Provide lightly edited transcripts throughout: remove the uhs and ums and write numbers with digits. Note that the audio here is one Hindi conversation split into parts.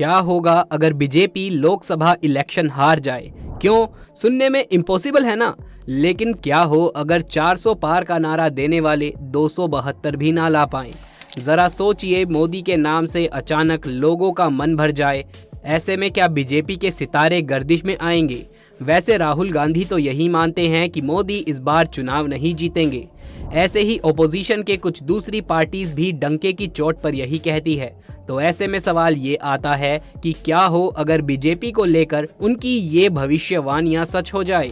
क्या होगा अगर बीजेपी लोकसभा इलेक्शन हार जाए? क्यों? सुनने में इम्पॉसिबल है ना, लेकिन क्या हो अगर 400 पार का नारा देने वाले 272 भी ना ला पाएं? जरा सोचिए, मोदी के नाम से अचानक लोगों का मन भर जाए। ऐसे में क्या बीजेपी के सितारे गर्दिश में आएंगे? वैसे राहुल गांधी तो यही मानते हैं कि मोदी इस बार चुनाव नहीं जीतेंगे। ऐसे ही ओपोजिशन के कुछ दूसरी पार्टीज भी डंके की चोट पर यही कहती है। तो ऐसे में सवाल ये आता है कि क्या हो अगर बीजेपी को लेकर उनकी ये भविष्यवाणियां सच हो जाए?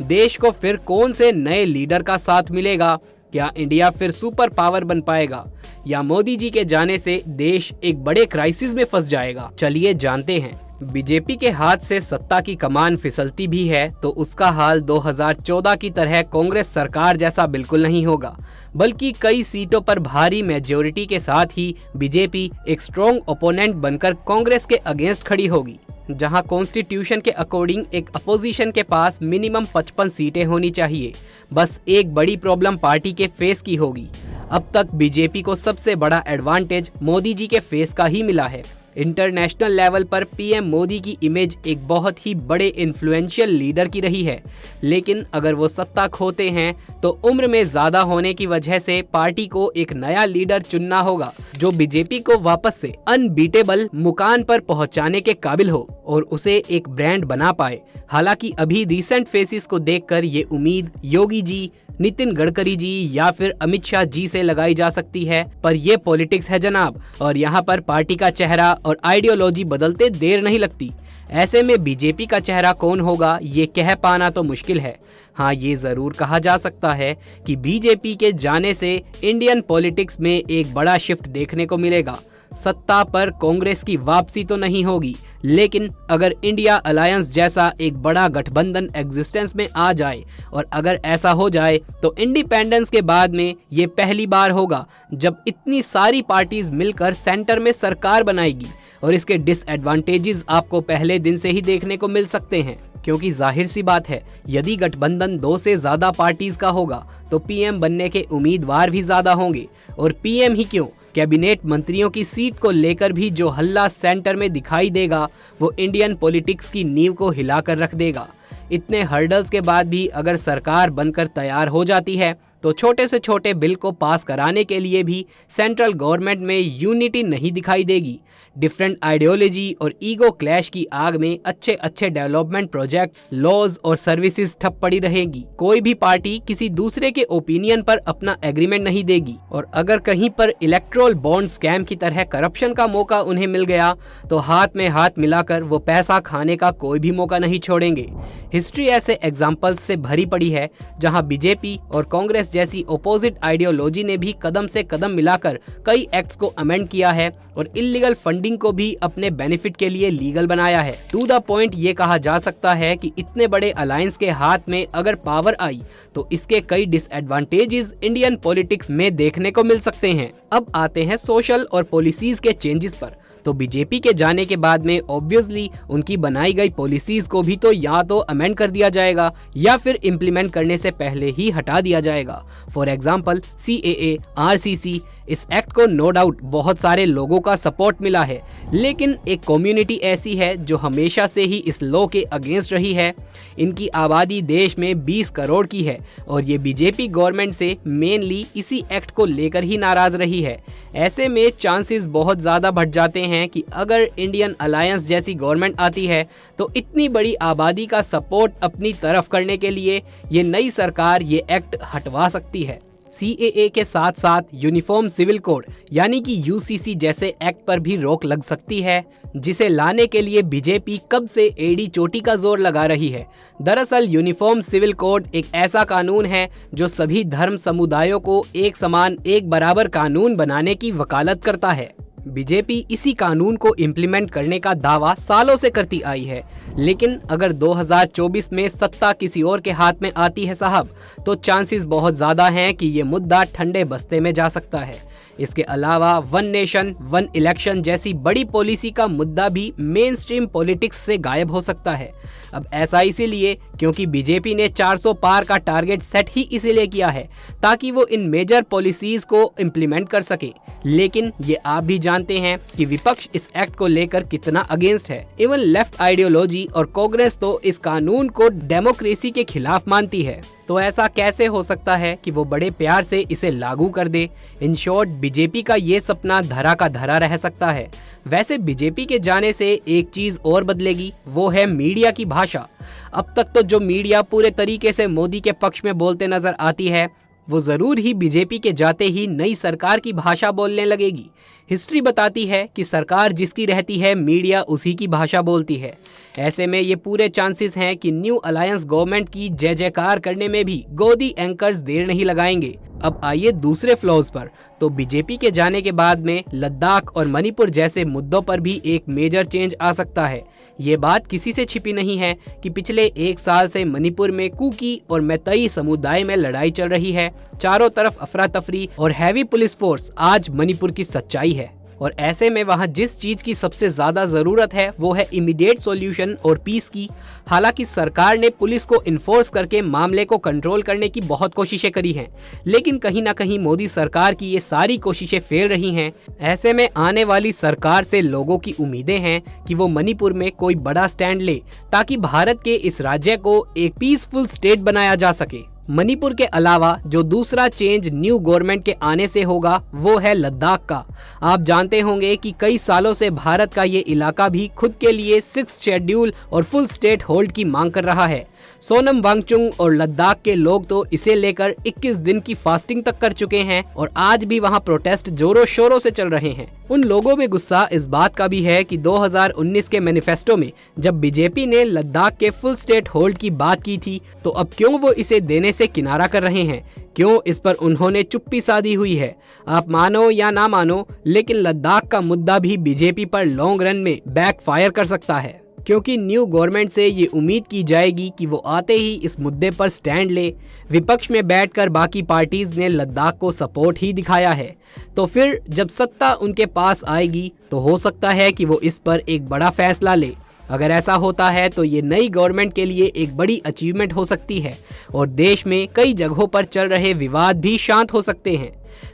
देश को फिर कौन से नए लीडर का साथ मिलेगा? क्या इंडिया फिर सुपर पावर बन पाएगा, या मोदी जी के जाने से देश एक बड़े क्राइसिस में फंस जाएगा? चलिए जानते हैं। बीजेपी के हाथ से सत्ता की कमान फिसलती भी है तो उसका हाल 2014 की तरह कांग्रेस सरकार जैसा बिल्कुल नहीं होगा, बल्कि कई सीटों पर भारी मेजॉरिटी के साथ ही बीजेपी एक स्ट्रॉन्ग ओपोनेंट बनकर कांग्रेस के अगेंस्ट खड़ी होगी। जहां कॉन्स्टिट्यूशन के अकॉर्डिंग एक अपोजिशन के पास मिनिमम 55 सीटें होनी चाहिए। बस एक बड़ी प्रॉब्लम पार्टी के फेस की होगी। अब तक बीजेपी को सबसे बड़ा एडवांटेज मोदी जी के फेस का ही मिला है। इंटरनेशनल लेवल पर पीएम मोदी की इमेज एक बहुत ही बड़े इन्फ्लुएंशियल लीडर की रही है, लेकिन अगर वो सत्ता खोते हैं तो उम्र में ज्यादा होने की वजह से पार्टी को एक नया लीडर चुनना होगा जो बीजेपी को वापस से अनबीटेबल मुकाम पर पहुंचाने के काबिल हो और उसे एक ब्रांड बना पाए। हालांकि अभी रिसेंट फेसेस को देखकर ये उम्मीद योगी जी, नितिन गडकरी जी या फिर अमित शाह जी से लगाई जा सकती है, पर ये पॉलिटिक्स है जनाब, और यहाँ पर पार्टी का चेहरा और आइडियोलॉजी बदलते देर नहीं लगती। ऐसे में बीजेपी का चेहरा कौन होगा ये कह पाना तो मुश्किल है। हाँ, ये जरूर कहा जा सकता है कि बीजेपी के जाने से इंडियन पॉलिटिक्स में एक बड़ा शिफ्ट देखने को मिलेगा। सत्ता पर कांग्रेस की वापसी तो नहीं होगी, लेकिन अगर इंडिया अलायंस जैसा एक बड़ा गठबंधन एग्जिस्टेंस में आ जाए, और अगर ऐसा हो जाए तो इंडिपेंडेंस के बाद में ये पहली बार होगा जब इतनी सारी पार्टीज मिलकर सेंटर में सरकार बनाएगी। और इसके डिसएडवांटेजेस आपको पहले दिन से ही देखने को मिल सकते हैं, क्योंकि जाहिर सी बात है, यदि गठबंधन 2 से ज्यादा पार्टीज का होगा तो पीएम बनने के उम्मीदवार भी ज्यादा होंगे। और पीएम ही क्यों, कैबिनेट मंत्रियों की सीट को लेकर भी जो हल्ला सेंटर में दिखाई देगा वो इंडियन पॉलिटिक्स की नींव को हिलाकर रख देगा। इतने हर्डल्स के बाद भी अगर सरकार बनकर तैयार हो जाती है तो छोटे से छोटे बिल को पास कराने के लिए भी सेंट्रल गवर्नमेंट में यूनिटी नहीं दिखाई देगी। डिफरेंट आइडियोलॉजी और ईगो क्लैश की आग में अच्छे अच्छे डेवलपमेंट प्रोजेक्ट्स, लॉज और सर्विसेज ठप पड़ी रहेंगी। कोई भी पार्टी किसी दूसरे के ओपिनियन पर अपना एग्रीमेंट नहीं देगी, और अगर कहीं पर इलेक्ट्रोल बॉन्ड स्कैम की तरह करप्शन का मौका उन्हें मिल गया तो हाथ में हाथ मिलाकर वो पैसा खाने का कोई भी मौका नहीं छोड़ेंगे। हिस्ट्री ऐसे एग्जाम्पल्स से भरी पड़ी है जहां बीजेपी और कांग्रेस जैसी ओपोजिट आइडियोलॉजी ने भी कदम से कदम मिलाकर कई एक्ट्स को अमेंड किया है और इलीगल फंडिंग को भी अपने बेनिफिट के लिए लीगल बनाया है। टू द पॉइंट ये कहा जा सकता है कि इतने बड़े अलायंस के हाथ में अगर पावर आई तो इसके कई डिसएडवांटेजेस इंडियन पॉलिटिक्स में देखने को मिल सकते हैं। अब आते हैं सोशल और पॉलिसीज के चेंजेस पर। तो बीजेपी के जाने के बाद में ऑब्वियसली उनकी बनाई गई पॉलिसीज को भी तो या तो अमेंड कर दिया जाएगा या फिर इम्प्लीमेंट करने से पहले ही हटा दिया जाएगा। फॉर एग्जाम्पल CAA, RCC, इस एक्ट को नो डाउट बहुत सारे लोगों का सपोर्ट मिला है, लेकिन एक कम्युनिटी ऐसी है जो हमेशा से ही इस लॉ के अगेंस्ट रही है। इनकी आबादी देश में 20 करोड़ की है और ये बीजेपी गवर्नमेंट से मेनली इसी एक्ट को लेकर ही नाराज रही है। ऐसे में चांसेस बहुत ज़्यादा बढ़ जाते हैं कि अगर इंडियन अलायंस जैसी गवर्नमेंट आती है तो इतनी बड़ी आबादी का सपोर्ट अपनी तरफ करने के लिए ये नई सरकार ये एक्ट हटवा सकती है। CAA के साथ साथ यूनिफॉर्म सिविल कोड यानी कि UCC जैसे एक्ट पर भी रोक लग सकती है, जिसे लाने के लिए बीजेपी कब से एड़ी चोटी का जोर लगा रही है। दरअसल यूनिफॉर्म सिविल कोड एक ऐसा कानून है जो सभी धर्म समुदायों को एक समान, एक बराबर कानून बनाने की वकालत करता है। बीजेपी इसी कानून को इम्प्लीमेंट करने का दावा सालों से करती आई है, लेकिन अगर 2024 में सत्ता किसी और के हाथ में आती है साहब, तो चांसेस बहुत ज़्यादा हैं कि ये मुद्दा ठंडे बस्ते में जा सकता है। इसके अलावा वन नेशन वन इलेक्शन जैसी बड़ी पॉलिसी का मुद्दा भी मेन स्ट्रीम पॉलिटिक्स से गायब हो सकता है। अब ऐसा इसीलिए क्योंकि बीजेपी ने 400 पार का टारगेट सेट ही इसीलिए किया है ताकि वो इन मेजर पॉलिसीज को इम्प्लीमेंट कर सके। लेकिन ये आप भी जानते हैं कि विपक्ष इस एक्ट को लेकर कितना अगेंस्ट है। इवन लेफ्ट आइडियोलॉजी और कांग्रेस तो इस कानून को डेमोक्रेसी के खिलाफ मानती है। तो ऐसा कैसे हो सकता है कि वो बड़े प्यार से इसे लागू कर दे। इन शॉर्ट, बीजेपी का ये सपना धरा का धरा रह सकता है। वैसे बीजेपी के जाने से एक चीज और बदलेगी, वो है मीडिया की भाषा। अब तक तो जो मीडिया पूरे तरीके से मोदी के पक्ष में बोलते नजर आती है, वो जरूर ही बीजेपी के जाते ही नई सरकार की भाषा बोलने लगेगी। हिस्ट्री बताती है कि सरकार जिसकी रहती है, मीडिया उसी की भाषा बोलती है। ऐसे में ये पूरे चांसेस हैं कि न्यू अलायंस गवर्नमेंट की जय जयकार करने में भी गोदी एंकर्स देर नहीं लगाएंगे। अब आइए दूसरे फ्लॉज पर। तो बीजेपी के जाने के बाद में लद्दाख और मणिपुर जैसे मुद्दों पर भी एक मेजर चेंज आ सकता है। ये बात किसी से छिपी नहीं है कि पिछले 1 साल से मणिपुर में कुकी और मैतेई समुदाय में लड़ाई चल रही है। चारों तरफ अफरा तफरी और हैवी पुलिस फोर्स आज मणिपुर की सच्चाई है। और ऐसे में वहाँ जिस चीज की सबसे ज्यादा जरूरत है वो है इमीडिएट सॉल्यूशन और पीस की। हालांकि सरकार ने पुलिस को इन्फोर्स करके मामले को कंट्रोल करने की बहुत कोशिशें करी हैं, लेकिन कहीं ना कहीं मोदी सरकार की ये सारी कोशिशें फेल रही हैं। ऐसे में आने वाली सरकार से लोगों की उम्मीदें हैं कि वो मणिपुर में कोई बड़ा स्टैंड ले ताकि भारत के इस राज्य को एक पीसफुल स्टेट बनाया जा सके। मणिपुर के अलावा जो दूसरा चेंज न्यू गवर्नमेंट के आने से होगा वो है लद्दाख का। आप जानते होंगे कि कई सालों से भारत का ये इलाका भी खुद के लिए 6th शेड्यूल और फुल स्टेट होल्ड की मांग कर रहा है। सोनम वांगचुक और लद्दाख के लोग तो इसे लेकर 21 दिन की फास्टिंग तक कर चुके हैं और आज भी वहां प्रोटेस्ट जोरों शोरों से चल रहे हैं। उन लोगों में गुस्सा इस बात का भी है कि 2019 के मैनिफेस्टो में जब बीजेपी ने लद्दाख के फुल स्टेट होल्ड की बात की थी, तो अब क्यों वो इसे देने से किनारा कर रहे हैं, क्यों इस पर उन्होंने चुप्पी साधी हुई है। आप मानो या ना मानो, लेकिन लद्दाख का मुद्दा भी बीजेपी पर लॉन्ग रन में बैकफायर कर सकता है, क्योंकि न्यू गवर्नमेंट से ये उम्मीद की जाएगी कि वो आते ही इस मुद्दे पर स्टैंड ले। विपक्ष में बैठकर बाकी पार्टीज ने लद्दाख को सपोर्ट ही दिखाया है, तो फिर जब सत्ता उनके पास आएगी तो हो सकता है कि वो इस पर एक बड़ा फैसला ले। अगर ऐसा होता है तो ये नई गवर्नमेंट के लिए एक बड़ी अचीवमेंट हो सकती है और देश में कई जगहों पर चल रहे विवाद भी शांत हो सकते हैं।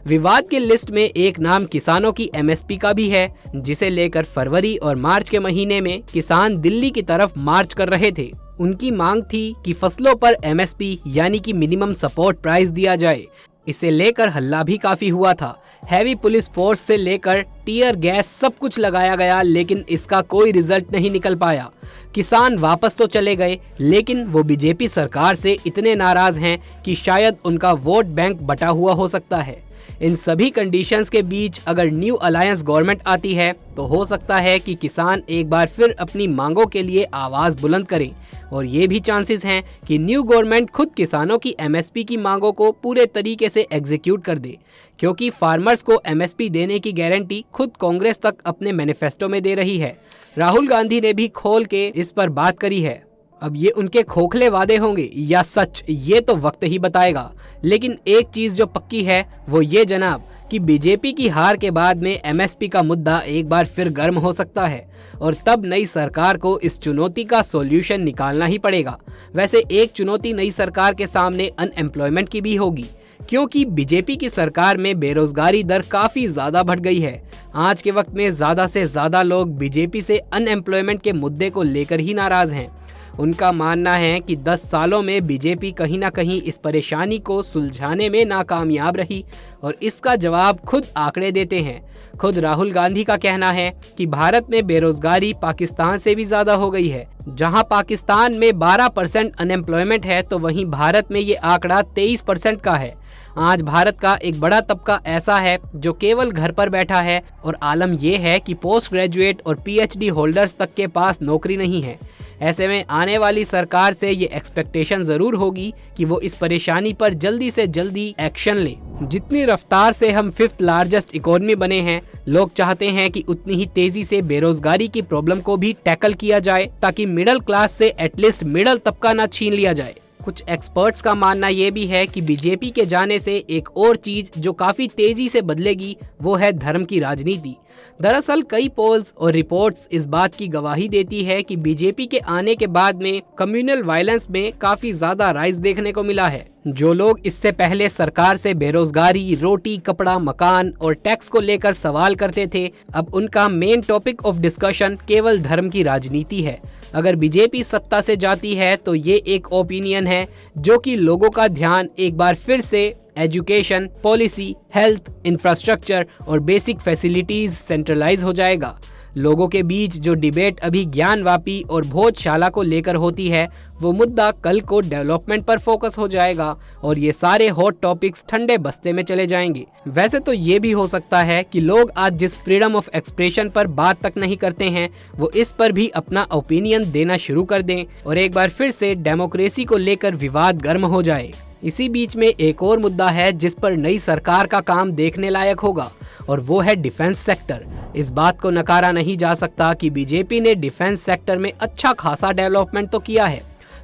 विवाद की लिस्ट में एक नाम किसानों की एमएसपी का भी है, जिसे लेकर फरवरी और मार्च के महीने में किसान दिल्ली की तरफ मार्च कर रहे थे। उनकी मांग थी कि फसलों पर एमएसपी यानी कि मिनिमम सपोर्ट प्राइस दिया जाए। इसे लेकर हल्ला भी काफी हुआ था। हैवी पुलिस फोर्स से लेकर टीयर गैस सब कुछ लगाया गया, लेकिन इसका कोई रिजल्ट नहीं निकल पाया। किसान वापस तो चले गए, लेकिन वो बीजेपी सरकार से इतने नाराज हैं कि शायद उनका वोट बैंक बटा हुआ हो सकता है। इन सभी कंडीशंस के बीच अगर न्यू अलायंस गवर्नमेंट आती है तो हो सकता है कि किसान एक बार फिर अपनी मांगों के लिए आवाज बुलंद करें, और ये भी चांसेस हैं कि न्यू गवर्नमेंट खुद किसानों की एमएसपी की मांगों को पूरे तरीके से एग्जीक्यूट कर दे, क्योंकि फार्मर्स को एमएसपी देने की गारंटी खुद कांग्रेस तक अपने मैनिफेस्टो में दे रही है। राहुल गांधी ने भी खोल के इस पर बात करी है। अब ये उनके खोखले वादे होंगे या सच, ये तो वक्त ही बताएगा। लेकिन एक चीज जो पक्की है वो ये जनाब कि बीजेपी की हार के बाद में एमएसपी का मुद्दा एक बार फिर गर्म हो सकता है, और तब नई सरकार को इस चुनौती का सॉल्यूशन निकालना ही पड़ेगा। वैसे एक चुनौती नई सरकार के सामने अनएम्प्लॉयमेंट की भी होगी, क्योंकि बीजेपी की सरकार में बेरोजगारी दर काफी ज्यादा बढ़ गई है। आज के वक्त में ज्यादा से ज्यादा लोग बीजेपी से अनएम्प्लॉयमेंट के मुद्दे को लेकर ही नाराज हैं। उनका मानना है कि 10 सालों में बीजेपी कहीं ना कहीं इस परेशानी को सुलझाने में नाकामयाब रही, और इसका जवाब खुद आंकड़े देते हैं। खुद राहुल गांधी का कहना है कि भारत में बेरोजगारी पाकिस्तान से भी ज्यादा हो गई है। जहां पाकिस्तान में 12% अनएम्प्लॉयमेंट है, तो वहीं भारत में ये आंकड़ा 23% का है। आज भारत का एक बड़ा तबका ऐसा है जो केवल घर पर बैठा है, और आलम यह है कि पोस्ट ग्रेजुएट और पीएचडी होल्डर्स तक के पास नौकरी नहीं है। ऐसे में आने वाली सरकार से ये एक्सपेक्टेशन जरूर होगी कि वो इस परेशानी पर जल्दी से जल्दी एक्शन ले। जितनी रफ्तार से हम 5th लार्जेस्ट इकोनॉमी बने हैं, लोग चाहते हैं कि उतनी ही तेजी से बेरोजगारी की प्रॉब्लम को भी टैकल किया जाए, ताकि मिडिल क्लास से एटलीस्ट मिडिल तबका ना छीन लिया जाए। कुछ एक्सपर्ट्स का मानना ये भी है कि बीजेपी के जाने से एक और चीज जो काफी तेजी से बदलेगी वो है धर्म की राजनीति। दरअसल कई पोल्स और रिपोर्ट्स इस बात की गवाही देती है कि बीजेपी के आने के बाद में कम्युनल वायलेंस में काफी ज्यादा राइज देखने को मिला है। जो लोग इससे पहले सरकार से बेरोजगारी, रोटी, कपड़ा, मकान और टैक्स को लेकर सवाल करते थे, अब उनका मेन टॉपिक ऑफ डिस्कशन केवल धर्म की राजनीति है। अगर बीजेपी सत्ता से जाती है तो ये एक ओपिनियन है जो कि लोगों का ध्यान एक बार फिर से एजुकेशन, पॉलिसी, हेल्थ, इंफ्रास्ट्रक्चर और बेसिक फैसिलिटीज सेंट्रलाइज हो जाएगा। लोगों के बीच जो डिबेट अभी ज्ञानवापी और भोजशाला को लेकर होती है, वो मुद्दा कल को डेवलपमेंट पर फोकस हो जाएगा और ये सारे हॉट टॉपिक्स ठंडे बस्ते में चले जाएंगे। वैसे तो ये भी हो सकता है कि लोग आज जिस फ्रीडम ऑफ एक्सप्रेशन पर बात तक नहीं करते हैं, वो इस पर भी अपना ओपिनियन देना शुरू कर दें और एक बार फिर से डेमोक्रेसी को लेकर विवाद गर्म हो जाए। इसी बीच में एक और मुद्दा है जिस पर नई सरकार का काम देखने लायक होगा और वो है डिफेंस सेक्टर। इस बात को नकारा नहीं जा सकता कि बीजेपी ने डिफेंस सेक्टर में अच्छा खासा डेवलपमेंट तो किया है।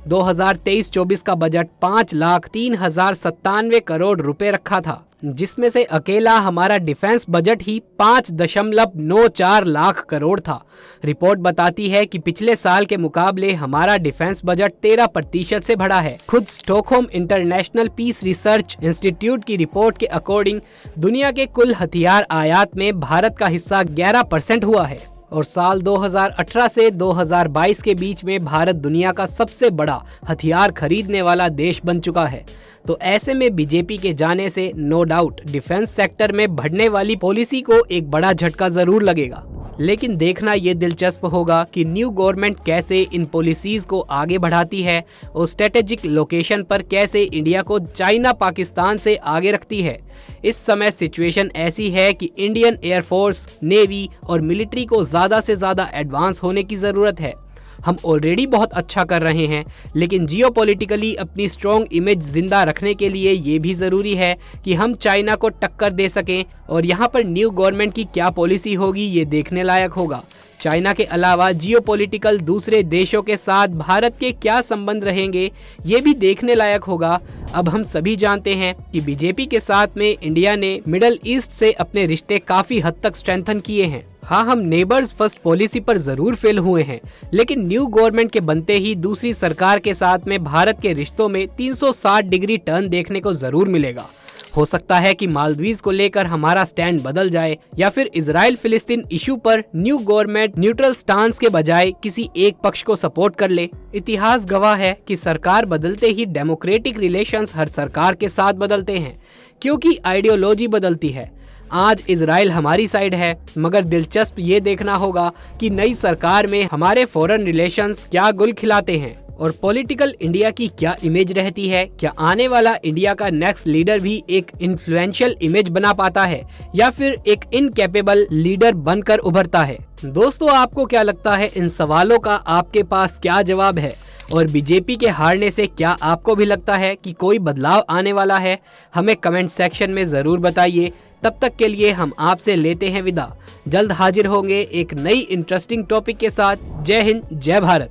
2023-24 का बजट 5,03,097 करोड़ रुपए रखा था, जिसमें से अकेला हमारा डिफेंस बजट ही 5.94 लाख करोड़ था। रिपोर्ट बताती है कि पिछले साल के मुकाबले हमारा डिफेंस बजट 13% से बढ़ा है। खुद Stockholm International Peace Research Institute की रिपोर्ट के अकॉर्डिंग दुनिया के कुल हथियार आयात में भारत का हिस्सा 11% हुआ है और साल 2018 से 2022 के बीच में भारत दुनिया का सबसे बड़ा हथियार खरीदने वाला देश बन चुका है। तो ऐसे में बीजेपी के जाने से नो डाउट डिफेंस सेक्टर में बढ़ने वाली पॉलिसी को एक बड़ा झटका जरूर लगेगा। लेकिन देखना ये दिलचस्प होगा कि न्यू गवर्नमेंट कैसे इन पॉलिसीज को आगे बढ़ाती है और स्ट्रेटेजिक लोकेशन पर कैसे इंडिया को चाइना, पाकिस्तान से आगे रखती है। इस समय सिचुएशन ऐसी है कि इंडियन एयरफोर्स, नेवी और मिलिट्री को ज़्यादा से ज़्यादा एडवांस होने की ज़रूरत है। हम ऑलरेडी बहुत अच्छा कर रहे हैं, लेकिन जियोपॉलिटिकली अपनी स्ट्रॉन्ग इमेज जिंदा रखने के लिए ये भी ज़रूरी है कि हम चाइना को टक्कर दे सकें और यहाँ पर न्यू गवर्नमेंट की क्या पॉलिसी होगी ये देखने लायक होगा। चाइना के अलावा जियोपॉलिटिकल दूसरे देशों के साथ भारत के क्या संबंध रहेंगे ये भी देखने लायक होगा। अब हम सभी जानते हैं कि बीजेपी के साथ में इंडिया ने मिडल ईस्ट से अपने रिश्ते काफ़ी हद तक स्ट्रेंथन किए हैं। हाँ, हम नेबर्स फर्स्ट पॉलिसी पर जरूर फेल हुए हैं, लेकिन न्यू गवर्नमेंट के बनते ही दूसरी सरकार के साथ में भारत के रिश्तों में 360 डिग्री टर्न देखने को जरूर मिलेगा। हो सकता है कि मालदीव्स को लेकर हमारा स्टैंड बदल जाए या फिर इजराइल फिलिस्तीन इशू पर न्यू गवर्नमेंट न्यूट्रल स्टांस के बजाय किसी एक पक्ष को सपोर्ट कर ले। इतिहास गवाह है कि सरकार बदलते ही डेमोक्रेटिक रिलेशंस हर सरकार के साथ बदलते हैं, क्योंकि आइडियोलॉजी बदलती है। आज इजराइल हमारी साइड है, मगर दिलचस्प ये देखना होगा कि नई सरकार में हमारे फॉरेन रिलेशंस क्या गुल खिलाते हैं और पॉलिटिकल इंडिया की क्या इमेज रहती है। क्या आने वाला इंडिया का नेक्स्ट लीडर भी एक इन्फ्लुएंशियल इमेज बना पाता है या फिर एक इनकैपेबल लीडर बनकर उभरता है। दोस्तों, आपको क्या लगता है? इन सवालों का आपके पास क्या जवाब है? और बीजेपी के हारने से क्या आपको भी लगता है कि कोई बदलाव आने वाला है? हमें कमेंट सेक्शन में जरूर बताइए। तब तक के लिए हम आपसे लेते हैं विदा। जल्द हाजिर होंगे एक नई इंटरेस्टिंग टॉपिक के साथ। जय हिंद, जय भारत।